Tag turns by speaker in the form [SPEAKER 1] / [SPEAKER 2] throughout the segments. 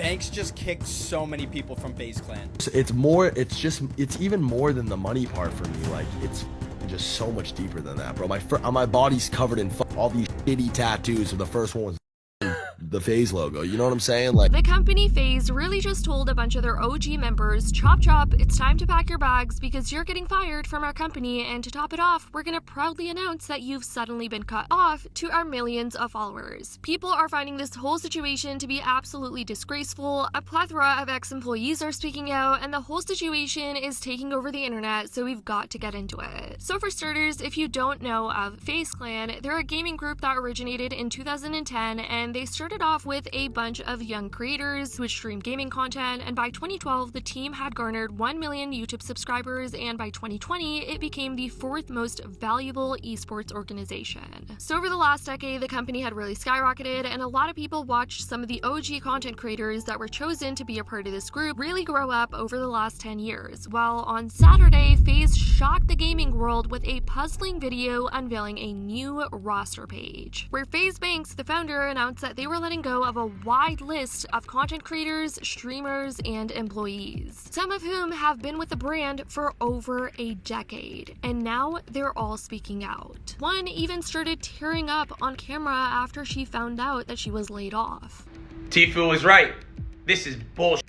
[SPEAKER 1] Banks just kicked so many people from FaZe Clan.
[SPEAKER 2] It's even more than the money part for me. Like, it's just so much deeper than that, bro. My body's covered in all these shitty tattoos. So the first one was the FaZe logo, you know what I'm saying? Like,
[SPEAKER 3] the company FaZe really just told a bunch of their OG members, chop chop, it's time to pack your bags because you're getting fired from our company, and to top it off, we're gonna proudly announce that you've suddenly been cut off to our millions of followers. People are finding this whole situation to be absolutely disgraceful. A plethora of ex-employees are speaking out, and the whole situation is taking over the internet, so we've got to get into it. So for starters, if you don't know of FaZe Clan, they're a gaming group that originated in 2010, and they started off with a bunch of young creators who would stream gaming content, and by 2012 the team had garnered 1 million YouTube subscribers, and by 2020 it became the 4th most valuable esports organization. So over the last decade the company had really skyrocketed, and a lot of people watched some of the OG content creators that were chosen to be a part of this group really grow up over the last 10 years. Well, on Saturday, FaZe shocked the gaming world with a puzzling video unveiling a new roster page, where FaZe Banks, the founder, announced that they were letting go of a wide list of content creators, streamers, and employees, some of whom have been with the brand for over a decade, and now they're all speaking out. One even started tearing up on camera after she found out that she was laid off.
[SPEAKER 4] Tfue was right. This is bullshit.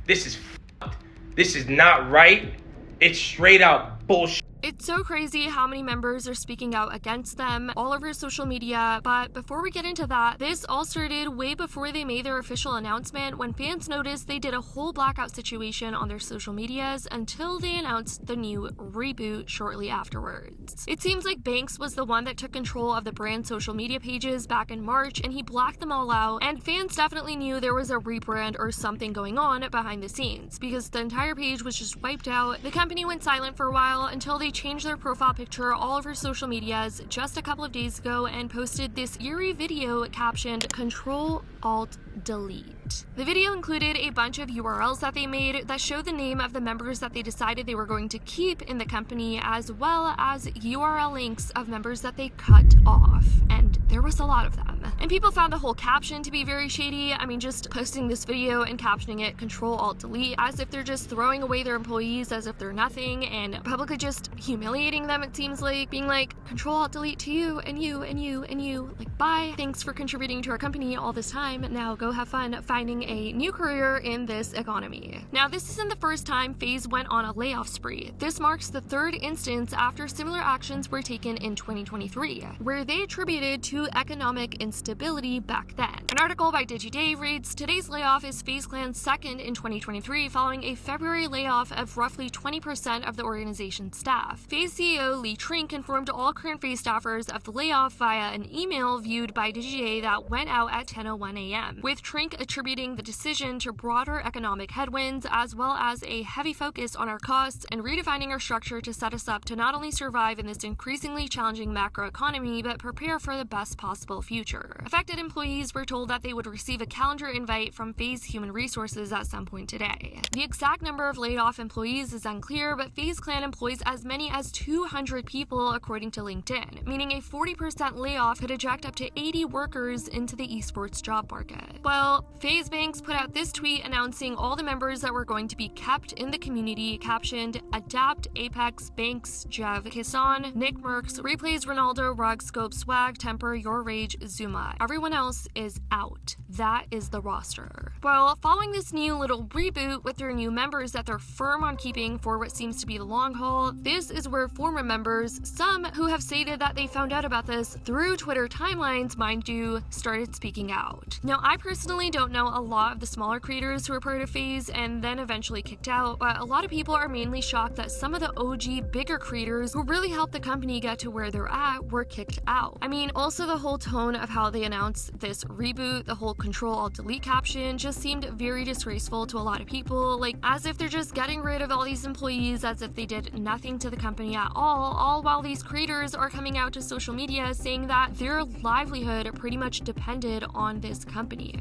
[SPEAKER 4] This is f***ed. This is not right. It's straight out bullshit.
[SPEAKER 3] It's so crazy how many members are speaking out against them all over social media, but before we get into that, this all started way before they made their official announcement, when fans noticed they did a whole blackout situation on their social medias until they announced the new reboot shortly afterwards. It seems like Banks was the one that took control of the brand's social media pages back in March, and he blacked them all out, and fans definitely knew there was a rebrand or something going on behind the scenes, because the entire page was just wiped out. The company went silent for a while until they changed their profile picture all over social medias just a couple of days ago and posted this eerie video captioned Control-Alt-Delete. The video included a bunch of URLs that they made that show the name of the members that they decided they were going to keep in the company, as well as URL links of members that they cut off, and there was a lot of them. And people found the whole caption to be very shady. I mean, just posting this video and captioning it Control-Alt-Delete as if they're just throwing away their employees as if they're nothing, and publicly just humiliating them, it seems like, being like, Control-Alt-Delete to you, and you, and you, and you, like, bye, thanks for contributing to our company all this time, now go have fun finding a new career in this economy. Now, this isn't the first time FaZe went on a layoff spree. This marks the 3rd instance after similar actions were taken in 2023, where they attributed to economic instability back then. An article by DigiDave reads, today's layoff is FaZe Clan's 2nd in 2023, following a February layoff of roughly 20% of the organization's staff. FaZe CEO Lee Trink informed all current FaZe staffers of the layoff via an email viewed by DigiDave that went out at 10:01 a.m., with Trink attributing the decision to broader economic headwinds, as well as a heavy focus on our costs and redefining our structure to set us up to not only survive in this increasingly challenging macroeconomy, but prepare for the best possible future. Affected employees were told that they would receive a calendar invite from FaZe Human Resources at some point today. The exact number of laid off employees is unclear, but FaZe Clan employs as many as 200 people according to LinkedIn, meaning a 40% layoff could eject up to 80 workers into the esports job market. Well, FaZe Banks put out this tweet announcing all the members that were going to be kept in the community, captioned Adapt, Apex, Banks, Jev, Kissan, Nick Merckx, Replays, Ronaldo, Rug, Scope, Swag, Temper, Your Rage, Zuma. Everyone else is out. That is the roster. Well, following this new little reboot with their new members that they're firm on keeping for what seems to be the long haul, this is where former members, some who have stated that they found out about this through Twitter timelines, mind you, started speaking out. Now, I personally don't know a lot of the smaller creators who were part of FaZe and then eventually kicked out, but a lot of people are mainly shocked that some of the OG bigger creators who really helped the company get to where they're at were kicked out. I mean, also the whole tone of how they announced this reboot, the whole Control-Alt-Delete caption just seemed very disgraceful to a lot of people, like as if they're just getting rid of all these employees as if they did nothing to the company at all while these creators are coming out to social media saying that their livelihood pretty much depended on this company.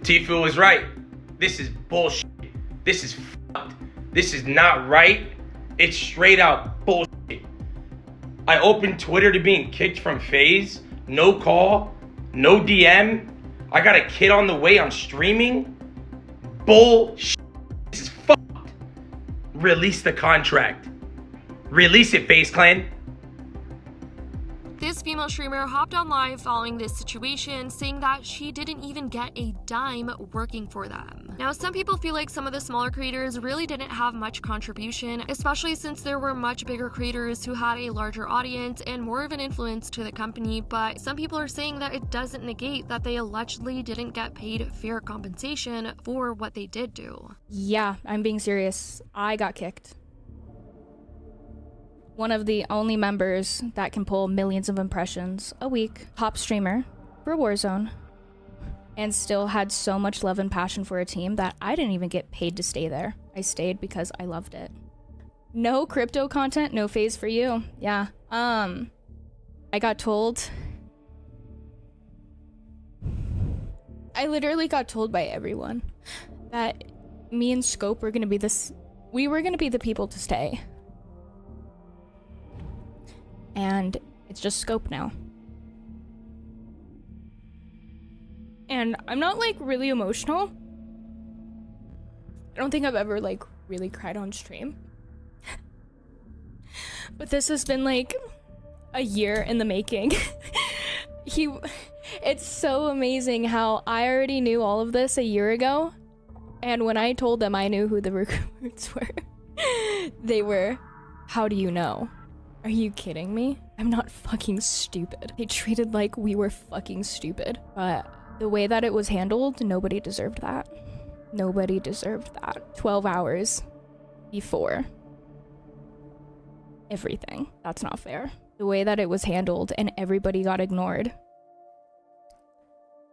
[SPEAKER 4] Tfue was right. This is bullshit. This is f***ed. This is not right. It's straight out bullshit. I opened Twitter to being kicked from FaZe. No call, no DM. I got a kid on the way on streaming. bullshit. This is fucked. Release the contract. Release it, FaZe Clan.
[SPEAKER 3] This female streamer hopped on live following this situation, saying that she didn't even get a dime working for them. Now, some people feel like some of the smaller creators really didn't have much contribution, especially since there were much bigger creators who had a larger audience and more of an influence to the company, but some people are saying that it doesn't negate that they allegedly didn't get paid fair compensation for what they did do.
[SPEAKER 5] Yeah, I'm being serious. I got kicked. One of the only members that can pull millions of impressions a week, top streamer for Warzone, and still had so much love and passion for a team that I didn't even get paid to stay there. I stayed because I loved it. No crypto content, no FaZe for you. Yeah. I got told. I literally got told by everyone that me and Scope were gonna be we were gonna be the people to stay. And it's just Scope now. And I'm not like really emotional. I don't think I've ever like really cried on stream. But this has been like a year in the making. It's so amazing how I already knew all of this a year ago. And when I told them I knew who the recruits were, they were, how do you know? Are you kidding me? I'm not fucking stupid. They treated like we were fucking stupid. But the way that it was handled, nobody deserved that. Nobody deserved that. 12 hours before everything. That's not fair. The way that it was handled and everybody got ignored.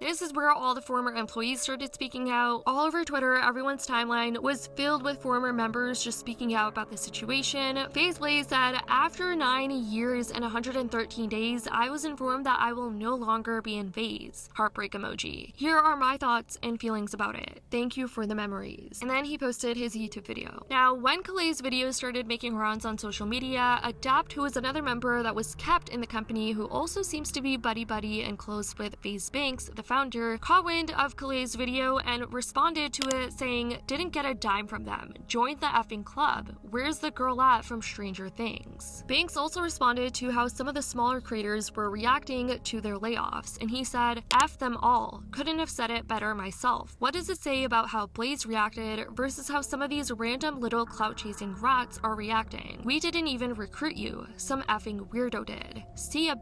[SPEAKER 3] This is where all the former employees started speaking out. All over Twitter, everyone's timeline was filled with former members just speaking out about the situation. FaZe Blaze said, after 9 years and 113 days, I was informed that I will no longer be in FaZe. Heartbreak emoji. Here are my thoughts and feelings about it. Thank you for the memories. And then he posted his YouTube video. Now, when Kaleigh's videos started making rounds on social media, Adapt, who was another member that was kept in the company who also seems to be buddy-buddy and close with FaZe Banks, the founder, caught wind of Kaleigh's video and responded to it saying, didn't get a dime from them. Joined the effing club. Where's the girl at from Stranger Things? Banks also responded to how some of the smaller creators were reacting to their layoffs, and he said, F them all. Couldn't have said it better myself. What does it say about how Blaze reacted versus how some of these random little clout-chasing rats are reacting? We didn't even recruit you. Some effing weirdo did. See ya.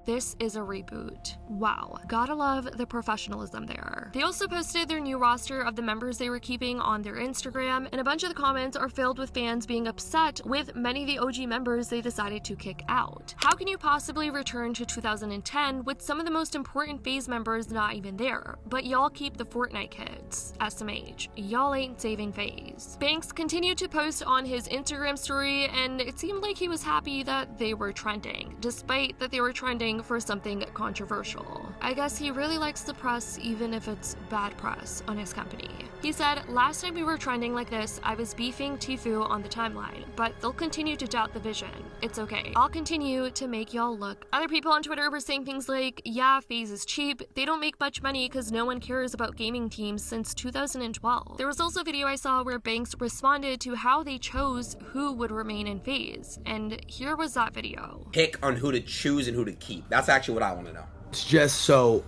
[SPEAKER 3] This is a reboot. Wow, gotta love the professionalism there. They also posted their new roster of the members they were keeping on their Instagram, and a bunch of the comments are filled with fans being upset with many of the OG members they decided to kick out. How can you possibly return to 2010 with some of the most important FaZe members not even there? But y'all keep the Fortnite kids. SMH, y'all ain't saving FaZe. Banks continued to post on his Instagram story, and it seemed like he was happy that they were trending, despite that they were trending for something controversial. I guess he really likes the press, even if it's bad press, on his company. He said, last time we were trending like this, I was beefing Tfue on the timeline, but they'll continue to doubt the vision. It's okay. I'll continue to make y'all look. Other people on Twitter were saying things like, yeah, FaZe is cheap. They don't make much money because no one cares about gaming teams since 2012. There was also a video I saw where Banks responded to how they chose who would remain in FaZe, and here was that video.
[SPEAKER 6] Pick on who to choose and who to keep. That's actually what I want to know.
[SPEAKER 2] It's just so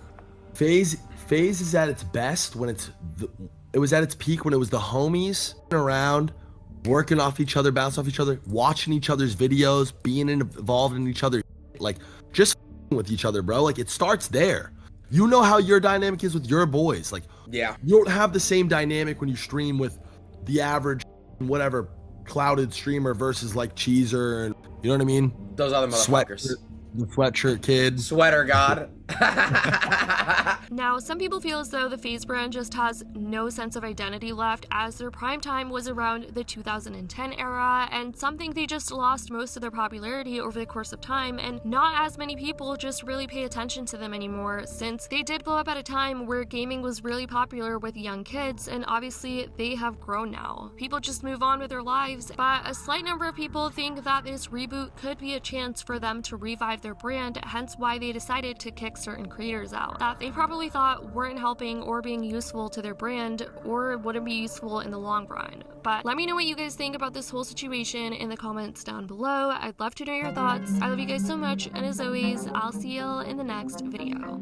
[SPEAKER 2] FaZe is at its best when it was at its peak when it was the homies around, working off each other, bouncing off each other, watching each other's videos, being involved in each other, like just with each other, bro. Like it starts there. You know how your dynamic is with your boys. Like,
[SPEAKER 6] yeah,
[SPEAKER 2] you don't have the same dynamic when you stream with the average whatever clouded streamer versus like Cheezer and you know what I mean?
[SPEAKER 6] Those other motherfuckers.
[SPEAKER 2] The sweatshirt kid.
[SPEAKER 6] Sweater god.
[SPEAKER 3] Now, some people feel as though the FaZe brand just has no sense of identity left, as their prime time was around the 2010 era, and some think they just lost most of their popularity over the course of time, and not as many people just really pay attention to them anymore, since they did blow up at a time where gaming was really popular with young kids, and obviously they have grown now. People just move on with their lives, but a slight number of people think that this reboot could be a chance for them to revive their brand, hence why they decided to kick certain creators out that they probably thought weren't helping or being useful to their brand or wouldn't be useful in the long run. But let me know what you guys think about this whole situation in the comments down below. I'd love to know your thoughts. I love you guys so much, and as always, I'll see you in the next video.